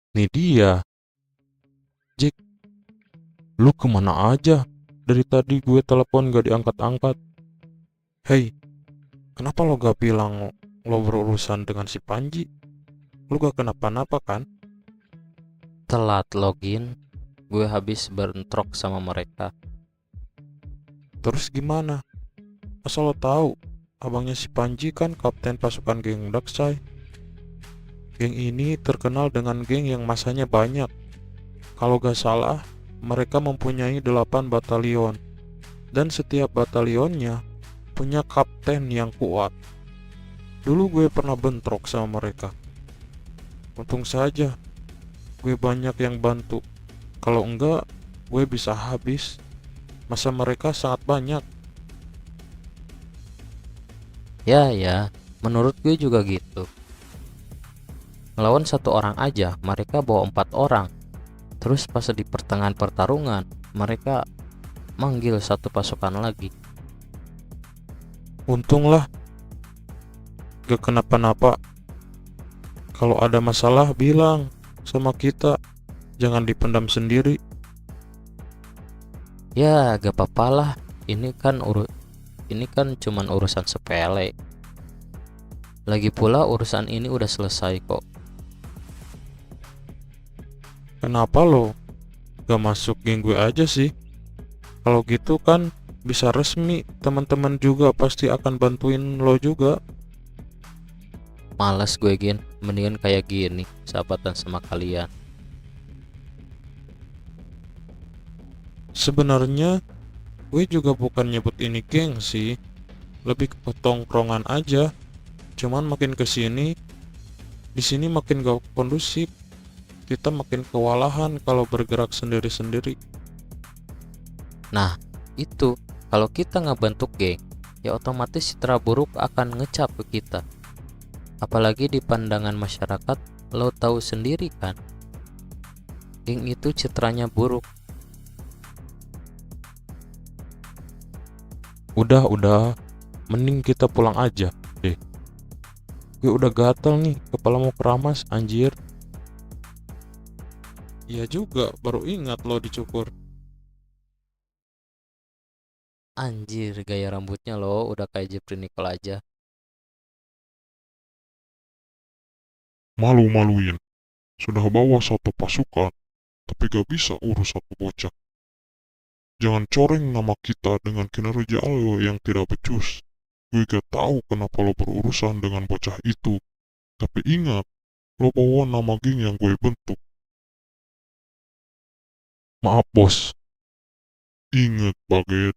Nih dia, Jack, lu kemana aja? Dari tadi gue telepon gak diangkat-angkat. Hei, kenapa lo gak bilang lo berurusan dengan si Panji? Lu gak kenapa-napa kan? Telat login, gue habis bentrok sama mereka. Terus gimana? Asal lo tahu, abangnya si Panji kan kapten pasukan geng Daksai. Geng ini terkenal dengan geng yang masanya banyak. Kalau gak salah, mereka mempunyai 8 batalion. Dan setiap batalionnya punya kapten yang kuat. Dulu gue pernah bentrok sama mereka. Untung saja gue banyak yang bantu. Kalau enggak, gue bisa habis. Masa mereka sangat banyak. Ya, menurut gue juga gitu. Ngelawan satu orang aja, mereka bawa 4 orang. Terus pas di pertengahan pertarungan, mereka manggil satu pasukan lagi. Untunglah gak kenapa-napa. Kalau ada masalah bilang sama kita. Jangan dipendam sendiri. Ya, gak apa-apa lah. Ini kan cuman urusan sepele. Lagi pula urusan ini udah selesai kok. Kenapa lo gak masuk geng gue aja sih? Kalau gitu kan bisa resmi. Teman-teman juga pasti akan bantuin lo juga. Males gue Gin, mendingan kayak gini, sahabatan sama kalian. Sebenarnya gue juga bukan nyebut ini geng sih. Lebih ke tongkrongan aja. Cuman makin kesini, di sini makin gak kondusif. Kita makin kewalahan kalau bergerak sendiri-sendiri. Nah, itu kalau kita ngebentuk geng, ya otomatis citra buruk akan ngecap ke kita. Apalagi di pandangan masyarakat, lo tahu sendiri kan, geng itu citranya buruk. Udah, mending kita pulang aja deh. Gue udah gatel nih, kepala mau keramas, anjir. Iya juga, baru ingat lo dicukur. Anjir, gaya rambutnya lo udah kayak Jeffrey Nicole aja. Malu-maluin. Sudah bawa satu pasukan, tapi gak bisa urus satu bocah. Jangan coreng nama kita dengan kinerja lo yang tidak becus. Gue gak tahu kenapa lo berurusan dengan bocah itu. Tapi ingat, lo bawa nama geng yang gue bentuk. Maaf bos. Ingat, Baget.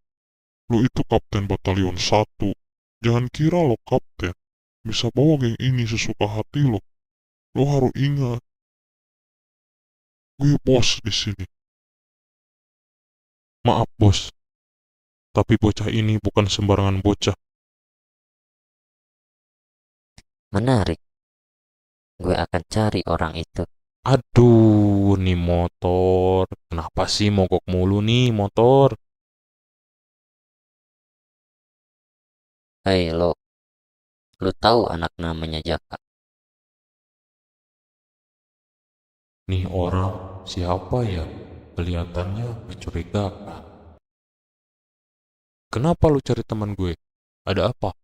Lo itu kapten batalion 1. Jangan kira lo kapten. Bisa bawa geng ini sesuka hati lo. Lo harus ingat. Gue bos di sini. Maaf bos. Tapi bocah ini bukan sembarangan bocah. Menarik. Gue akan cari orang itu. Aduh, nih motor. Kenapa sih mogok mulu nih motor? Hei lo, lu tahu anak namanya Jaka? Nih orang siapa ya? Kelihatannya mencurigakan. Kenapa lu cari teman gue? Ada apa?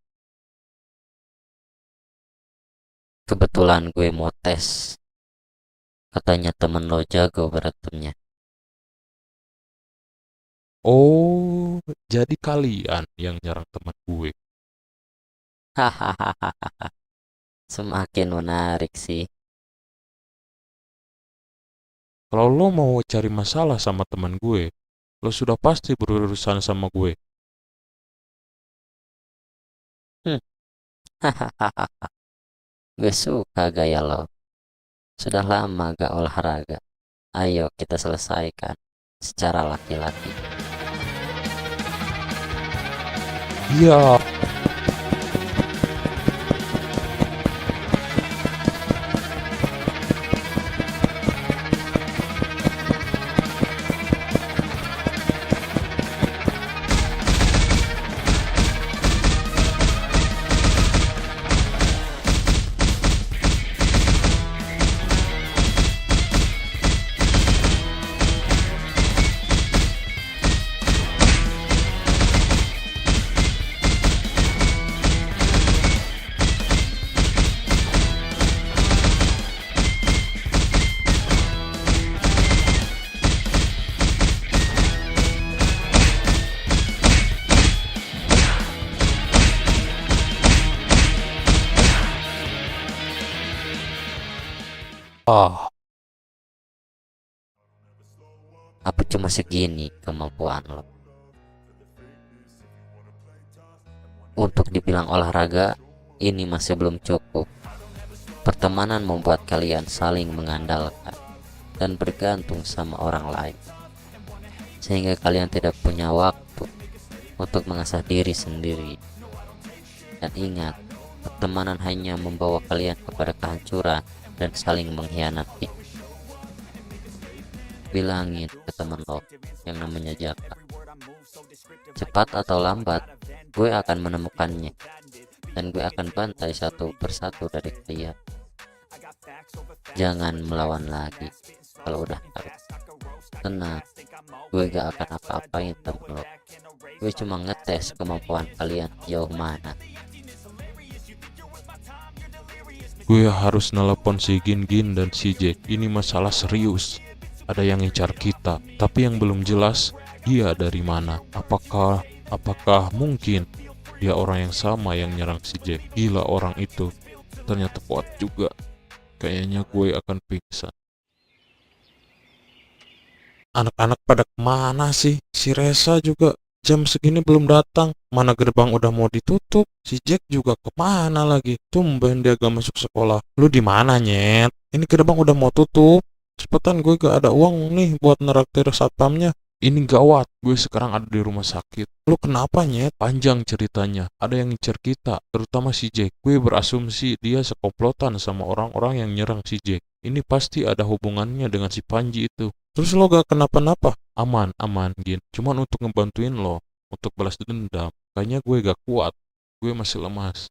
Kebetulan gue mau tes. Katanya temen lo jago berantemnya. Oh, jadi kalian yang nyerang teman gue. Hahaha. Semakin menarik sih. Kalau lo mau cari masalah sama teman gue, lo sudah pasti berurusan sama gue. Hahaha. Gue suka gaya lo. Sudah lama gak olahraga. Ayo kita selesaikan secara laki-laki. Iya, Ah, Apa cuma segini kemampuan lo? Untuk dibilang olahraga, ini masih belum cukup. Pertemanan membuat kalian saling mengandalkan dan bergantung sama orang lain, sehingga kalian tidak punya waktu untuk mengasah diri sendiri. Dan ingat, pertemanan hanya membawa kalian kepada kehancuran dan saling mengkhianati. Bilangin ke temen lo yang namanya Jaka, cepat atau lambat gue akan menemukannya, dan gue akan bantai satu persatu dari kalian. Jangan melawan lagi. Kalau udah tahu, tenang, gue gak akan apa-apain temen lo. Gue cuma ngetes kemampuan kalian jauh mana. gue harus nelpon si Gin dan si Jack. Ini masalah serius. Ada yang ngincar kita, tapi yang belum jelas dia dari mana. Apakah mungkin dia orang yang sama yang nyerang si Jack? Gila, orang itu ternyata kuat juga. Kayaknya gue akan pingsan. Anak-anak pada kemana sih? Si Reza juga jam segini belum datang. Mana gerbang udah mau ditutup. Si Jack juga kemana lagi? Tumben dia gak masuk sekolah. Lu di mana, Nyet? Ini gerbang udah mau tutup. Cepetan, gue gak ada uang nih buat neraktir satpamnya. Ini gawat, gue sekarang ada di rumah sakit. Lu kenapa, Nyet? Panjang ceritanya. Ada yang ngincer kita, terutama si Jack. Gue berasumsi dia sekomplotan sama orang-orang yang nyerang si Jack. Ini pasti ada hubungannya dengan si Panji itu. Terus lo gak kenapa-napa? Aman, Gin. Cuman untuk ngebantuin lo, untuk balas dendam. Kayaknya gue gak kuat. Gue masih lemas.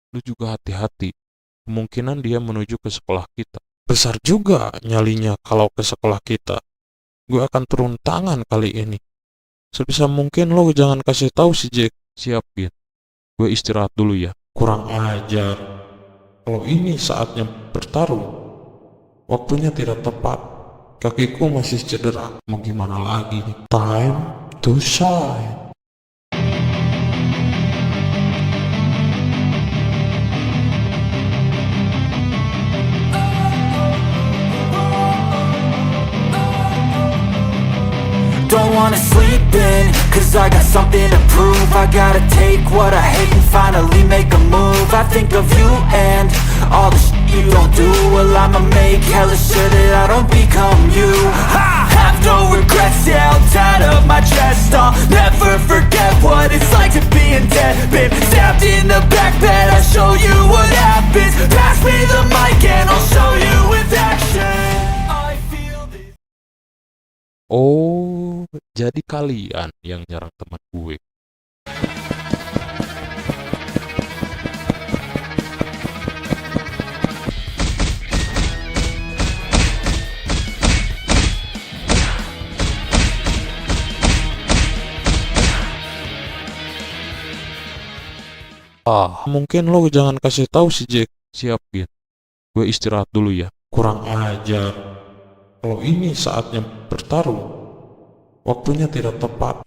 Lu juga hati-hati. Kemungkinan dia menuju ke sekolah kita. Besar juga nyalinya kalau ke sekolah kita. Gue akan turun tangan kali ini. Sebisa mungkin lo jangan kasih tahu si Jack. Siap, Gin. Gue istirahat dulu ya. Kurang ajar. Kalau ini saatnya bertarung, waktunya tidak tepat. Kakiku masih cedera. Mau gimana lagi? Time to shine. Don't wanna sleep in, cause I got something to prove. I gotta take what I hate and finally make a move. I think of you and all the shit you don't do. Well, I'ma make hella sure that I don't become you. I have no regrets, yeah, I'll tie up my chest. I'll never forget what it's like to be in debt. Been stabbed in the back bed, I'll show you what happens. Pass me the mic and I'll show you with action. I feel this. Oh, jadi kalian yang nyerang teman gue. Mungkin lo jangan kasih tahu si Jack. Siap, Gin. Gue istirahat dulu ya. Kurang ajar. Kalau ini saatnya bertarung, waktunya tidak tepat.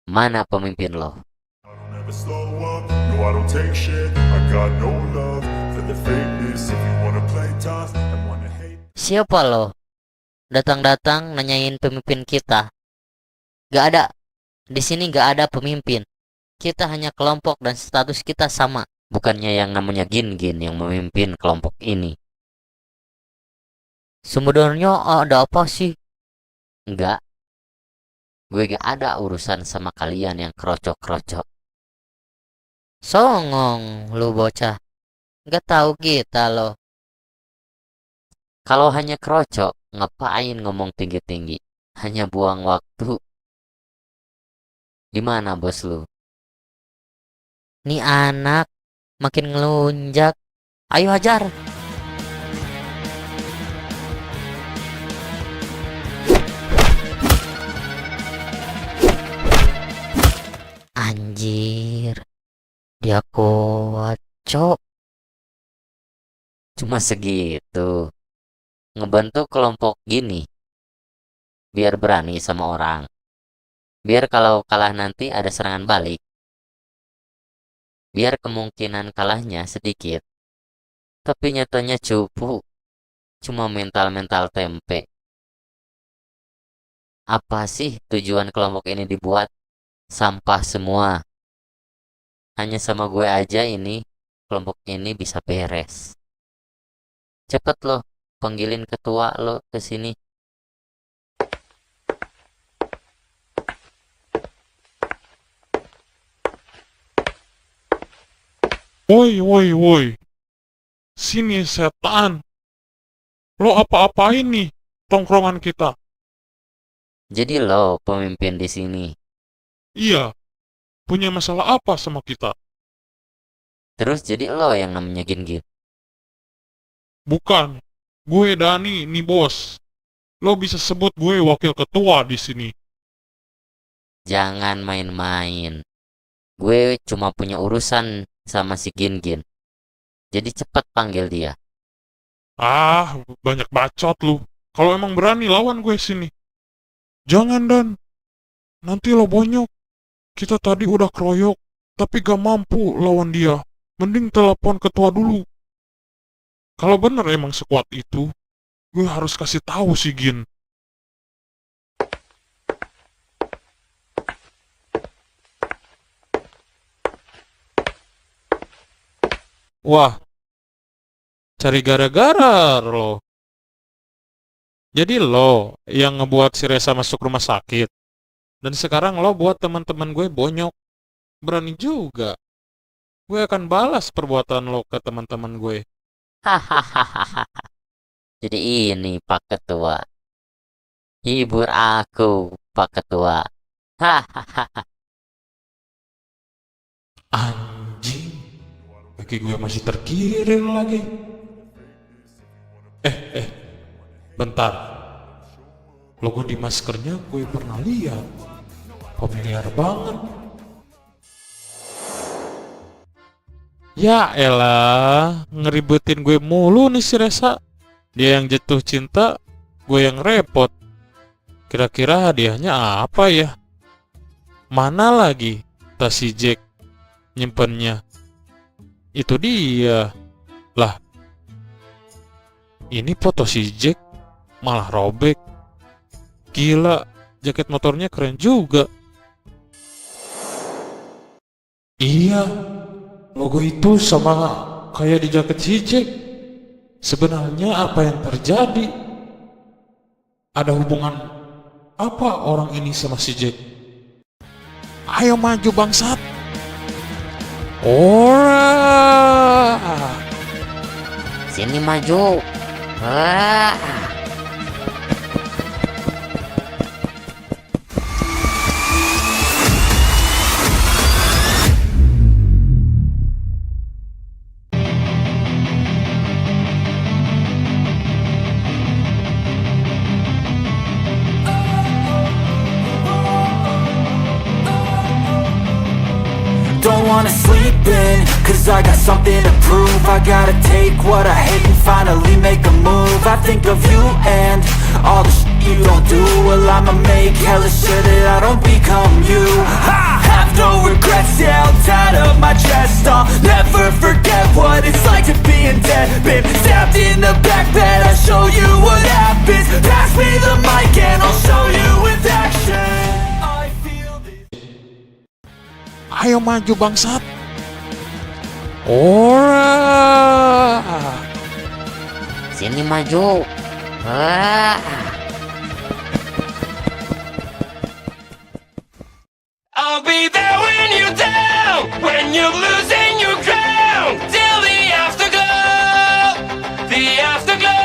Mana pemimpin lo? I don't ever slow up, no I don't take shit. I got no love for the fakeness. If you wanna play tough and wanna hate. Siapa lo? Datang-datang nanyain pemimpin kita. Gak ada. Di sini gak ada pemimpin. Kita hanya kelompok dan status kita sama. Bukannya yang namanya Gin yang memimpin kelompok ini. Sebenarnya ada apa sih? Enggak. Gue gak ada urusan sama kalian yang krocok-krocok. Songong lu bocah. Gak tahu kita lo. Kalau hanya krocok, ngapain ngomong tinggi-tinggi? Hanya buang waktu. Gimana bos lu? Nih anak makin ngelunjak. Ayo hajar. Anjir. Dia kuat, cok. Cuma segitu. Ngebentuk kelompok gini biar berani sama orang. Biar kalau kalah nanti ada serangan balik. Biar kemungkinan kalahnya sedikit. Tapi nyatanya cupu. Cuma mental-mental tempe. Apa sih tujuan kelompok ini dibuat? Sampah semua. Hanya sama gue aja ini, kelompok ini bisa beres. Cepet lo, panggilin ketua lo ke sini. Woi. Sini setan. Lo apa-apain nih tongkrongan kita? Jadi lo pemimpin di sini. Iya. Punya masalah apa sama kita? Terus jadi lo yang namanya Gin-Gin. Bukan. Gue Dani, nih bos. Lo bisa sebut gue wakil ketua di sini. Jangan main-main. Gue cuma punya urusan sama si Gin-Gin. Jadi cepet panggil dia. Ah, banyak bacot lu. Kalau emang berani lawan gue sini. Jangan Dan. Nanti lo bonyok. Kita tadi udah keroyok, tapi gak mampu lawan dia. Mending telepon ketua dulu. Kalau bener emang sekuat itu, gue harus kasih tahu si Gin. Wah, cari gara-gara lo. Jadi lo yang ngebuat si Reza masuk rumah sakit. Dan sekarang lo buat teman-teman gue bonyok. Berani juga. Gue akan balas perbuatan lo ke teman-teman gue. Hahaha. Jadi ini Pak Ketua. Hibur aku, Pak Ketua. Hahaha. Anjing. Kaki gue masih terkirir lagi. Bentar. Logo di maskernya gue pernah lihat. Familiar banget. Ya elah, ngeribetin gue mulu nih si Reza. Dia yang jatuh cinta, gue yang repot. Kira-kira hadiahnya apa ya? Mana lagi tas si Jack nyimpennya? Itu dia. Lah, ini foto si Jack malah robek. Gila, jaket motornya keren juga. Iya, logo itu sama kayak di jaket si Jack. Sebenarnya apa yang terjadi? Ada hubungan apa orang ini sama si Jack? Ayo maju bangsat. Ora. Sini maju. Wah. Don't wanna sleep in, cause I got something to prove. I gotta take what I hate and finally make a move. I think of you and all the shit you don't do. Well, I'ma make hella sure that I don't become you. I have no regrets, yeah, I'll tie up my chest. I'll never forget what it's like to be in debt. Been stabbed in the back bed, I'll show you what happens. Pass me the mic and I'll show you with action. I feel this. Ayo maju bangsat. Ora. Sini maju. Wah. I'll be there when you're down, when you're losing your ground, till the afterglow, the afterglow.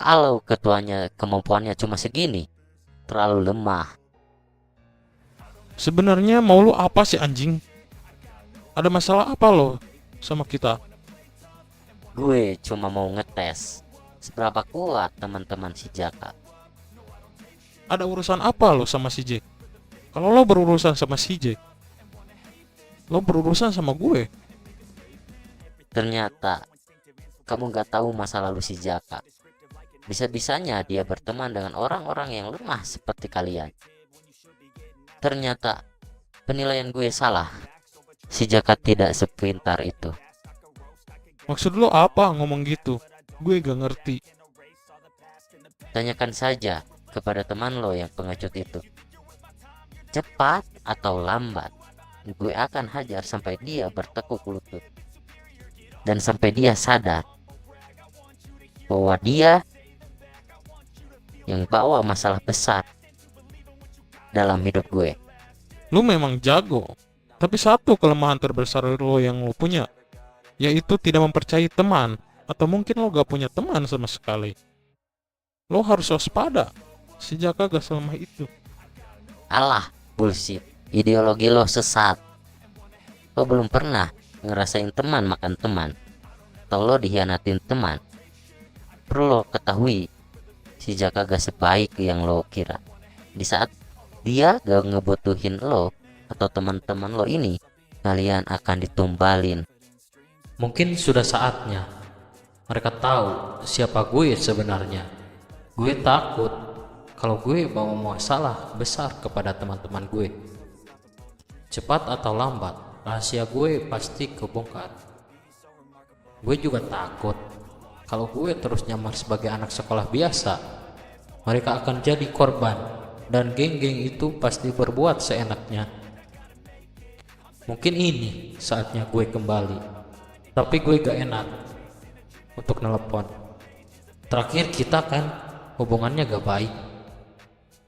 Kalau ketuanya kemampuannya cuma segini, terlalu lemah. Sebenarnya mau lu apa sih anjing? Ada masalah apa lo sama kita? Gue cuma mau ngetes seberapa kuat teman-teman si Jaka. Ada urusan apa lo sama si Jack? Kalau lo berurusan sama si Jack, lo berurusan sama gue. Ternyata kamu gak tahu masa lalu si Jaka. Bisa-bisanya dia berteman dengan orang-orang yang lemah seperti kalian. Ternyata penilaian gue salah. Si Jaka tidak sepintar itu. Maksud lo apa ngomong gitu? Gue gak ngerti. Tanyakan saja kepada teman lo yang pengecut itu. Cepat atau lambat, gue akan hajar sampai dia bertekuk lutut. Dan sampai dia sadar bahwa dia yang bawa masalah besar dalam hidup gue. Lo memang jago, tapi satu kelemahan terbesar lo yang lo punya, yaitu tidak mempercayai teman, atau mungkin lo gak punya teman sama sekali. Lo harus waspada, si Jaka gak selemah itu. Alah, bullshit. Ideologi lo sesat. Lo belum pernah ngerasain teman makan teman, atau lo dikhianatin teman. Perlu lo ketahui, si Jaka gak sebaik yang lo kira. Di saat dia gak ngebutuhin lo atau teman-teman lo ini, kalian akan ditumbalin. Mungkin sudah saatnya mereka tahu siapa gue sebenarnya. Gue takut kalau gue bawa masalah besar kepada teman-teman gue. Cepat atau lambat, rahasia gue pasti kebongkar. Gue juga takut kalau gue terus nyamar sebagai anak sekolah biasa, mereka akan jadi korban, dan geng-geng itu pasti berbuat seenaknya. Mungkin ini saatnya gue kembali, tapi gue gak enak untuk nelpon. Terakhir kita kan hubungannya gak baik,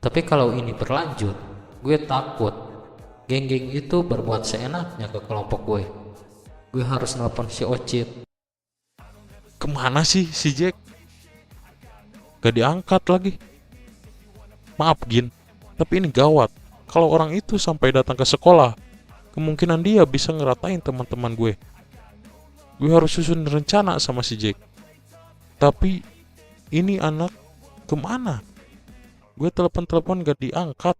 tapi kalau ini berlanjut, gue takut geng-geng itu berbuat seenaknya ke kelompok gue. Gue harus nelpon si Ocit. Kemana sih si Jack? Gak diangkat lagi. Maaf Gin, tapi ini gawat. Kalau orang itu sampai datang ke sekolah, kemungkinan dia bisa ngeratain teman-teman gue. Gue harus susun rencana sama si Jack. Tapi ini anak kemana? Gue telepon-telepon gak diangkat.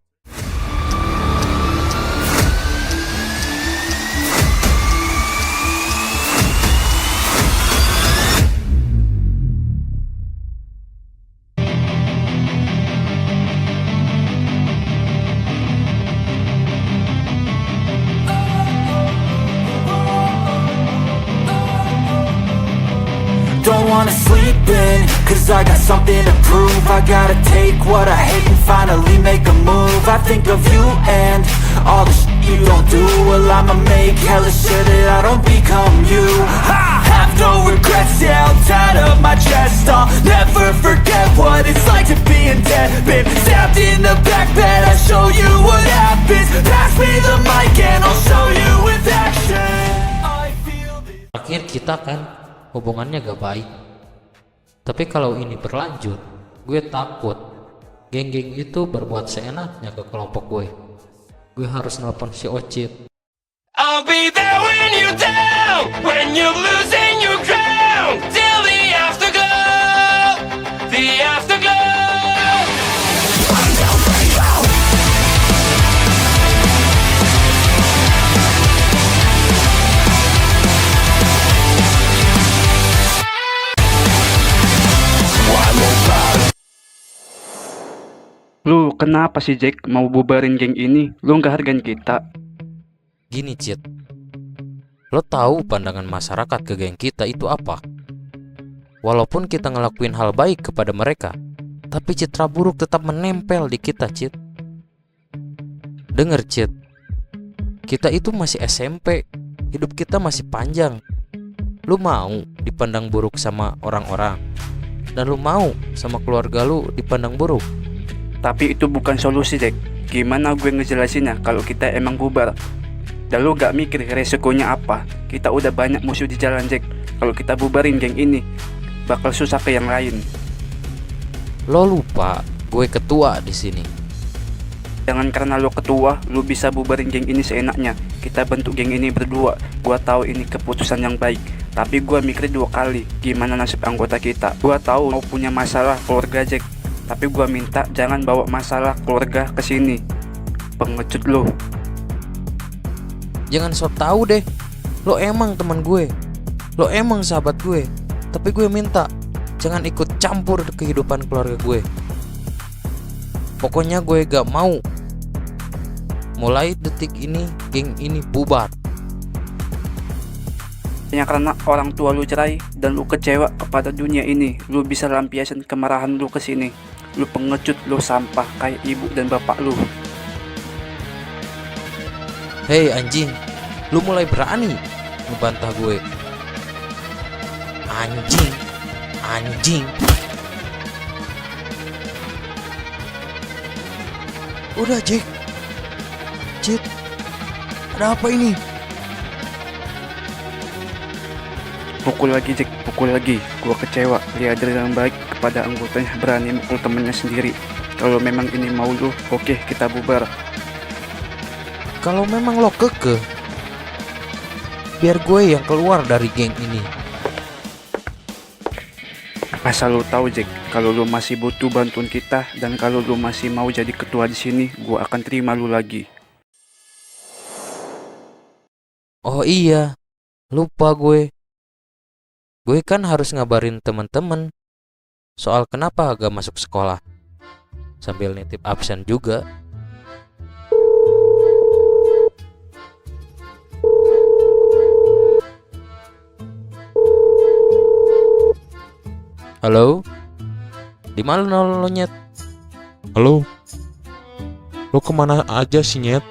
Don't wanna sleep in, cause I got something to prove. I gotta take what I hate and finally make a move. I think of you and all the shit you don't do. Well, I'ma make hella sure that I don't become you. I have no regrets, yeah, I'll tie up my chest. I'll never forget what it's like to be in debt. Been stabbed in the back bed, I'll show you what happens. Pass me the mic and I'll show you with action. I feel this. Akhir kita kan hubungannya gak baik, tapi kalau ini berlanjut, gue takut geng-geng itu berbuat seenaknya ke kelompok gue. Gue harus nelpon si Ocit. I'll be there when you're down, when you're losing your ground, till the afterglow, the afterglow. Lu kenapa sih Jack mau bubarin geng ini? Lu nggak hargain kita. Gini Cit, lo tahu pandangan masyarakat ke geng kita itu apa? Walaupun kita ngelakuin hal baik kepada mereka, tapi citra buruk tetap menempel di kita Cit. Dengar Cit, kita itu masih SMP, hidup kita masih panjang. Lu mau dipandang buruk sama orang-orang, dan lu mau sama keluarga lu dipandang buruk. Tapi itu bukan solusi Jack. Gimana gue ngejelasinnya kalau kita emang bubar? Dan lu gak mikir resikonya apa? Kita udah banyak musuh di jalan Jack. Kalau kita bubarin geng ini, bakal susah ke yang lain. Lo lupa gue ketua di sini. Jangan karena lo ketua, lo bisa bubarin geng ini seenaknya. Kita bentuk geng ini berdua. Gua tahu ini keputusan yang baik, tapi gua mikir 2 kali gimana nasib anggota kita. Gua tahu mau punya masalah keluarga Jack, tapi gua minta jangan bawa masalah keluarga ke sini. Pengecut lo. Jangan sok tahu deh. Lo emang teman gue. Lo emang sahabat gue. Tapi gue minta jangan ikut campur kehidupan keluarga gue. Pokoknya gue gak mau. Mulai detik ini geng ini bubar. Hanya karena orang tua lu cerai dan lu kecewa kepada dunia ini, lu bisa lampiasin kemarahan lu ke sini. Lu pengecut, lu sampah kayak ibu dan bapak lu. Hei anjing, lu mulai berani ngebantah gue. Anjing. Udah Jack. Ada apa ini? Pukul lagi Jack, pukul lagi. Gua kecewa lihat dari yang baik kepada anggotanya berani mukul temennya sendiri. Kalau memang ini mau lu, oke kita bubar. Kalau memang lo kekeh, biar gue yang keluar dari geng ini. Asal lu tahu Jack, kalau lu masih butuh bantuan kita dan kalau lu masih mau jadi ketua di sini, gua akan terima lu lagi. Oh iya, lupa gue. Gue kan harus ngabarin temen-temen soal kenapa gak masuk sekolah. Sambil nitip absen juga. Halo? Di mana lo Nyet? Halo? Lo kemana aja sih, Nyet?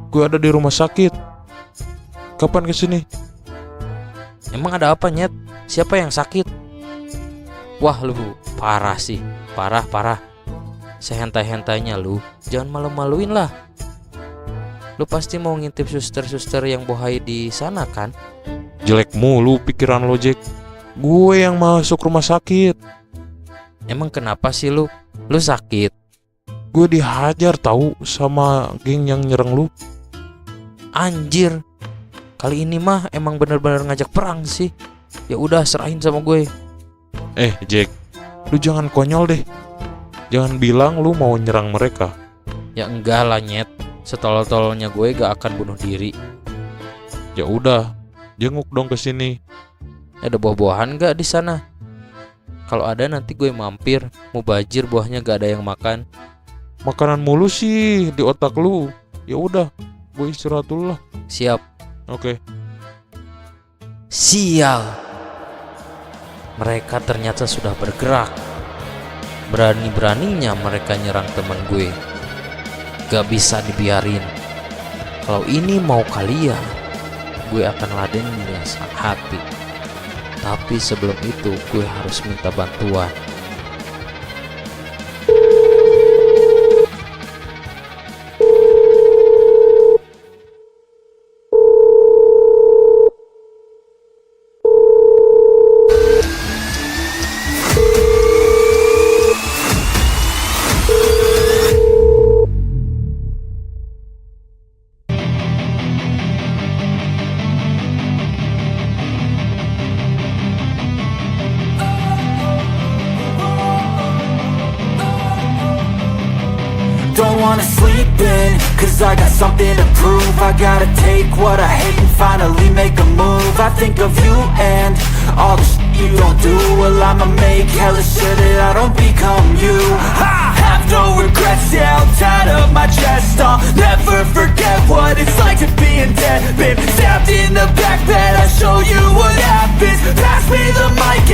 Gue ada di rumah sakit. Kapan kesini? Emang ada apa Nyet? Siapa yang sakit? Wah lu parah sih. Parah. Sehentai-hentainya lu. Jangan malu-maluin lah. Lu pasti mau ngintip suster-suster yang bohai di sana kan? Jelek mulu pikiran lo, Jack. Gue yang masuk rumah sakit. Emang kenapa sih lu? Lu sakit? Gue dihajar tahu sama geng yang nyerang lu. Anjir. Kali ini mah emang bener-bener ngajak perang sih. Ya udah serahin sama gue. Jack, lu jangan konyol deh. Jangan bilang lu mau nyerang mereka. Ya enggak lah Nyet. Setolol-tololnya gue gak akan bunuh diri. Ya udah, jenguk dong ke sini. Ada buah-buahan gak di sana? Kalau ada nanti gue mampir. Mubazir buahnya gak ada yang makan. Makanan mulu sih di otak lu. Ya udah, gue istirahat dulu lah. Siap. Oke. Sial. Mereka ternyata sudah bergerak. Berani-beraninya mereka nyerang teman gue. Gak bisa dibiarin. Kalau ini mau kalian, gue akan ladenin dengan senang hati. Tapi sebelum itu gue harus minta bantuan. Don't wanna sleep in, cause I got something to prove. I gotta take what I hate and finally make a move. I think of you and all the shit you don't do. Well, I'ma make hella sure that I don't become you. I have no regrets, yeah, I'm tired of my chest. I'll never forget what it's like to be in debt. Been stabbed in the back bed, I'll show you what happens. Pass me the mic